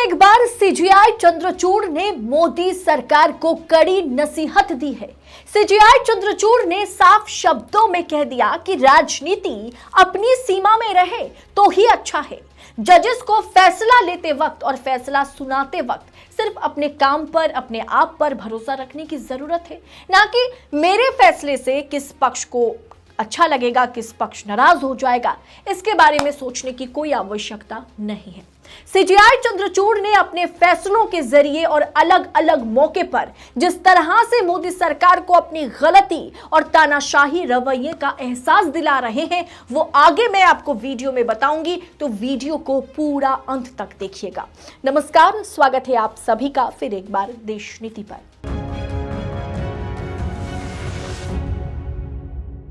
एक बार सीजीआई चंद्रचूड़ ने मोदी सरकार को कड़ी नसीहत दी है। सीजीआई चंद्रचूड़ ने साफ शब्दों में कह दिया कि राजनीति अपनी सीमा में रहे तो ही अच्छा है। जजेस को फैसला लेते वक्त और फैसला सुनाते वक्त सिर्फ अपने काम पर, अपने आप पर भरोसा रखने की जरूरत है, ना कि मेरे फैसले से किस पक्ष को अच्छा लगेगा, किस पक्ष नाराज हो जाएगा, इसके बारे में सोचने की कोई आवश्यकता नहीं है। सीजीआई चंद्रचूड़ ने अपने फैसलों के जरिए और अलग अलग मौके पर जिस तरह से मोदी सरकार को अपनी गलती और तानाशाही रवैये का एहसास दिला रहे हैं, वो आगे मैं आपको वीडियो में बताऊंगी, तो वीडियो को पूरा अंत तक देखिएगा। नमस्कार, स्वागत है आप सभी का फिर एक बार देश नीति पर।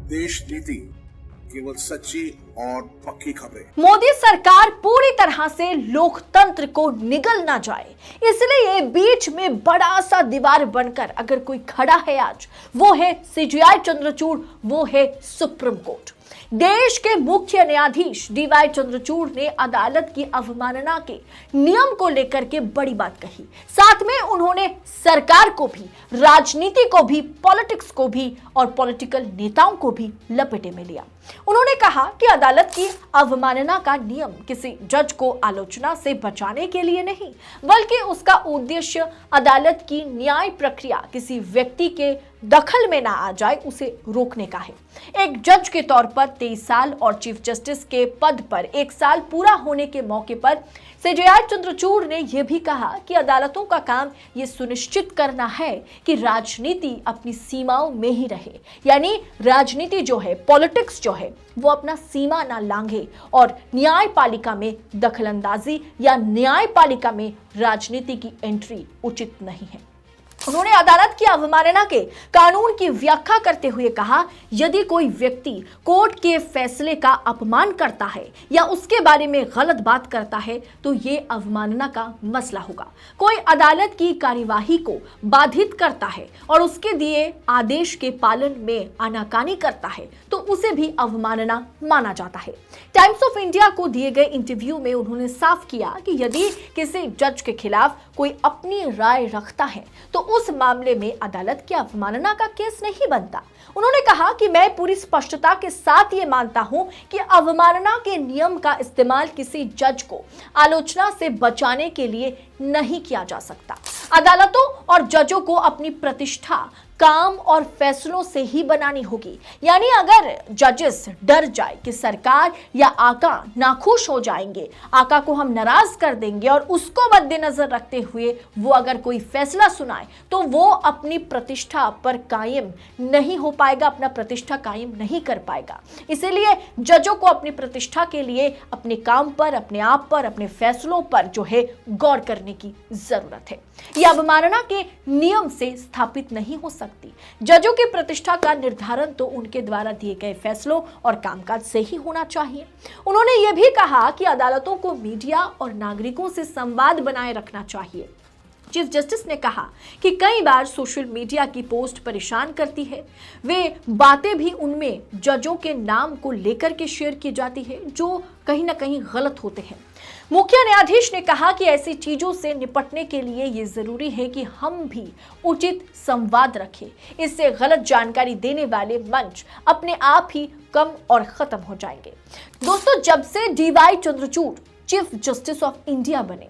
देश नीति, केवल सच्ची और पक्की खबरें। मोदी सरकार पूरी तरह से लोकतंत्र को निगल ना जाए, इसलिए बीच में बड़ा सा दीवार बनकर अगर कोई खड़ा है आज, वो है सीजीआई चंद्रचूड़, वो है सुप्रीम कोर्ट। देश के मुख्य न्यायाधीश डीवाई चंद्रचूड़ ने अदालत की अवमानना के नियम को लेकर के बड़ी बात कही। साथ में उन्होंने सरकार को भी, राजनीति को भी, पॉलिटिक्स को भी और पॉलिटिकल नेताओं को भी लपेटे में लिया। उन्होंने कहा कि अदालत की अवमानना का नियम किसी जज को आलोचना से बचाने के लिए नहीं, बल्कि उसका उद्देश्य अदालत की न्याय प्रक्रिया किसी व्यक्ति के दखल में ना आ जाए, उसे रोकने का है। एक जज के तौर पर 23 साल और चीफ जस्टिस के पद पर 1 साल पूरा होने के मौके पर सीजीआई चंद्रचूड़ ने यह भी कहा कि अदालतों का काम यह सुनिश्चित करना है कि राजनीति अपनी सीमाओं में ही रहे, यानी राजनीति जो है, पॉलिटिक्स जो है, वो अपना सीमा ना लांघे और न्यायपालिका में दखलंदाजी या न्यायपालिका में राजनीति की एंट्री उचित नहीं है। उन्होंने अदालत की अवमानना के कानून की व्याख्या करते हुए कहा, यदि कोई व्यक्ति कोर्ट के फैसले का अपमान करता है या उसके बारे में गलत बात करता है तो ये अवमानना का मसला होगा। कोई अदालत की कार्यवाही को बाधित करता है और उसके दिए आदेश के पालन में आनाकानी करता है तो उसे भी अवमानना माना जाता है। टाइम्स ऑफ इंडिया को दिए गए इंटरव्यू में उन्होंने साफ किया कि यदि किसी जज के खिलाफ कोई अपनी राय रखता है तो उस मामले में अदालत की अवमानना का केस नहीं बनता। उन्होंने कहा कि मैं पूरी स्पष्टता के साथ ये मानता हूं कि अवमानना के नियम का इस्तेमाल किसी जज को आलोचना से बचाने के लिए नहीं किया जा सकता। अदालतों और जजों को अपनी प्रतिष्ठा काम और फैसलों से ही बनानी होगी, यानी अगर जजेस डर जाए कि सरकार या आका नाखुश हो जाएंगे, आका को हम नाराज कर देंगे और उसको मद्देनजर रखते हुए वो अगर कोई फैसला सुनाए तो वो अपनी प्रतिष्ठा पर कायम नहीं हो पाएगा, अपना प्रतिष्ठा कायम नहीं कर पाएगा। इसीलिए जजों को अपनी प्रतिष्ठा के लिए अपने काम पर, अपने आप पर, अपने फैसलों पर जो है गौर करने की जरूरत है। यह अवमानना के नियम से स्थापित नहीं हो सकती। जजों की प्रतिष्ठा का निर्धारण तो उनके द्वारा दिए गए फैसलों और कामकाज से ही होना चाहिए। उन्होंने यह भी कहा कि अदालतों को मीडिया और नागरिकों से संवाद बनाए रखना चाहिए। चीफ जस्टिस ने कहा कि कई बार सोशल मीडिया की पोस्ट परेशान करती है, वे बातें भी उनमें जजों के नाम को लेकर के शेयर की जाती है जो कहीं ना कहीं गलत होते हैं। मुख्य न्यायाधीश ने कहा कि ऐसी चीजों से निपटने के लिए ये जरूरी है कि हम भी उचित संवाद रखें, इससे गलत जानकारी देने वाले मंच अपने आप ही कम और खत्म हो जाएंगे। दोस्तों, जब से DY Chandrachud chief justice of India बने,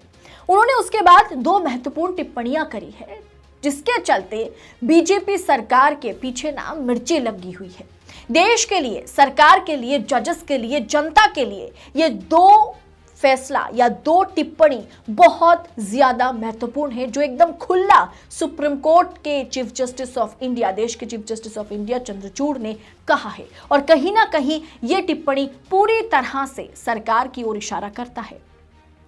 उन्होंने उसके बाद 2 महत्वपूर्ण टिप्पणियां करी है, जिसके चलते बीजेपी सरकार के पीछे ना मिर्ची लगी हुई है। देश के लिए, सरकार के लिए, जजेस के लिए, जनता के लिए ये 2 फैसला या 2 टिप्पणी बहुत ज्यादा महत्वपूर्ण है, जो एकदम खुला सुप्रीम कोर्ट के चीफ जस्टिस ऑफ इंडिया, देश के chief justice of India Chandrachud ने कहा है। और कहीं ना कहीं ये टिप्पणी पूरी तरह से सरकार की ओर इशारा करता है।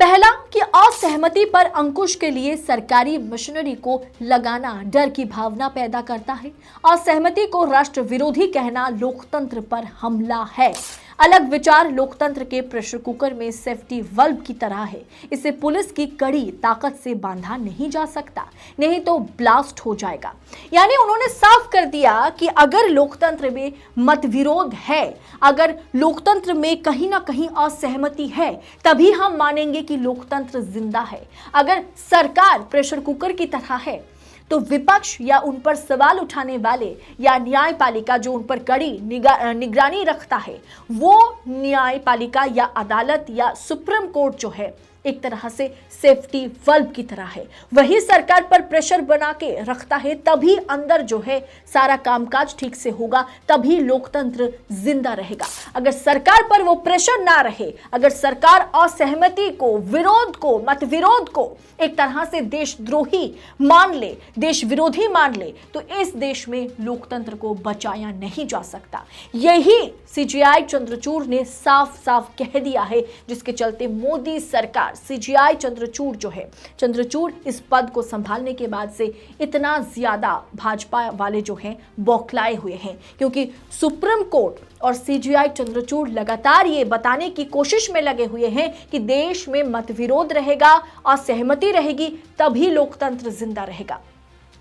पहला कि असहमति पर अंकुश के लिए सरकारी मशीनरी को लगाना डर की भावना पैदा करता है। असहमति को राष्ट्र विरोधी कहना लोकतंत्र पर हमला है। अलग विचार लोकतंत्र के प्रेशर कुकर में सेफ्टी वल्व की तरह है। इसे पुलिस की कड़ी ताकत से बांधा नहीं जा सकता, नहीं तो ब्लास्ट हो जाएगा। यानी उन्होंने साफ कर दिया कि अगर लोकतंत्र में मतविरोध है, अगर लोकतंत्र में कहीं ना कहीं असहमति है, तभी हम मानेंगे कि लोकतंत्र जिंदा है। अगर सरकार प्रेशर कुकर की तरह है तो विपक्ष या उन पर सवाल उठाने वाले या न्यायपालिका जो उन पर कड़ी निगरानी रखता है, वो न्यायपालिका या अदालत या सुप्रीम कोर्ट जो है एक तरह से सेफ्टी वल्व की तरह है। वही सरकार पर प्रेशर बना के रखता है, तभी अंदर जो है सारा कामकाज ठीक से होगा, तभी लोकतंत्र जिंदा रहेगा। अगर सरकार पर वो प्रेशर ना रहे, अगर सरकार असहमति को, विरोध को, मतविरोध को एक तरह से देशद्रोही मान ले, देश विरोधी मान ले, तो इस देश में लोकतंत्र को बचाया नहीं जा सकता। यही सीजीआई चंद्रचूड़ ने साफ साफ कह दिया है, जिसके चलते मोदी सरकार सीजीआई चंद्रचूड़ जो है, चंद्रचूड़ इस पद को संभालने के बाद से इतना ज्यादा भाजपा वाले जो हैं बौखलाए हुए हैं, क्योंकि सुप्रीम कोर्ट और सीजीआई चंद्रचूड़ लगातार ये बताने की कोशिश में लगे हुए हैं कि देश में मतविरोध रहेगा, असहमति रहेगी, तभी लोकतंत्र जिंदा रहेगा।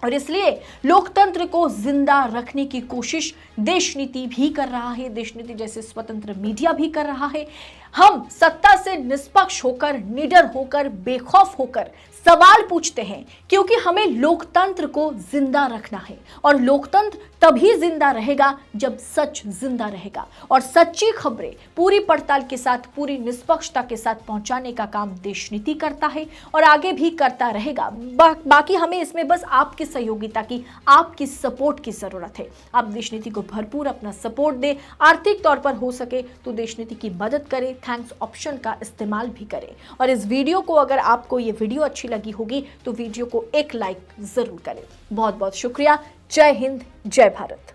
और इसलिए लोकतंत्र को जिंदा रखने की कोशिश देश नीति भी कर रहा है, देश नीति जैसे स्वतंत्र मीडिया भी कर रहा है। हम सत्ता से निष्पक्ष होकर, निडर होकर, बेखौफ होकर सवाल पूछते हैं, क्योंकि हमें लोकतंत्र को जिंदा रखना है। और लोकतंत्र तभी जिंदा रहेगा जब सच जिंदा रहेगा, और सच्ची खबरें पूरी पड़ताल के साथ, पूरी निष्पक्षता के साथ पहुंचाने का काम देश नीति करता है और आगे भी करता रहेगा। बाकी हमें इसमें बस आपकी सहयोगिता की, आपकी सपोर्ट की जरूरत है। आप देश नीति को भरपूर अपना सपोर्ट दें, आर्थिक तौर पर हो सके तो देश नीति की मदद करें, थैंक्स ऑप्शन का इस्तेमाल भी करें। और इस वीडियो को, अगर आपको ये वीडियो अच्छी लगी होगी तो वीडियो को एक लाइक जरूर करें। बहुत बहुत शुक्रिया। जय हिंद, जय भारत।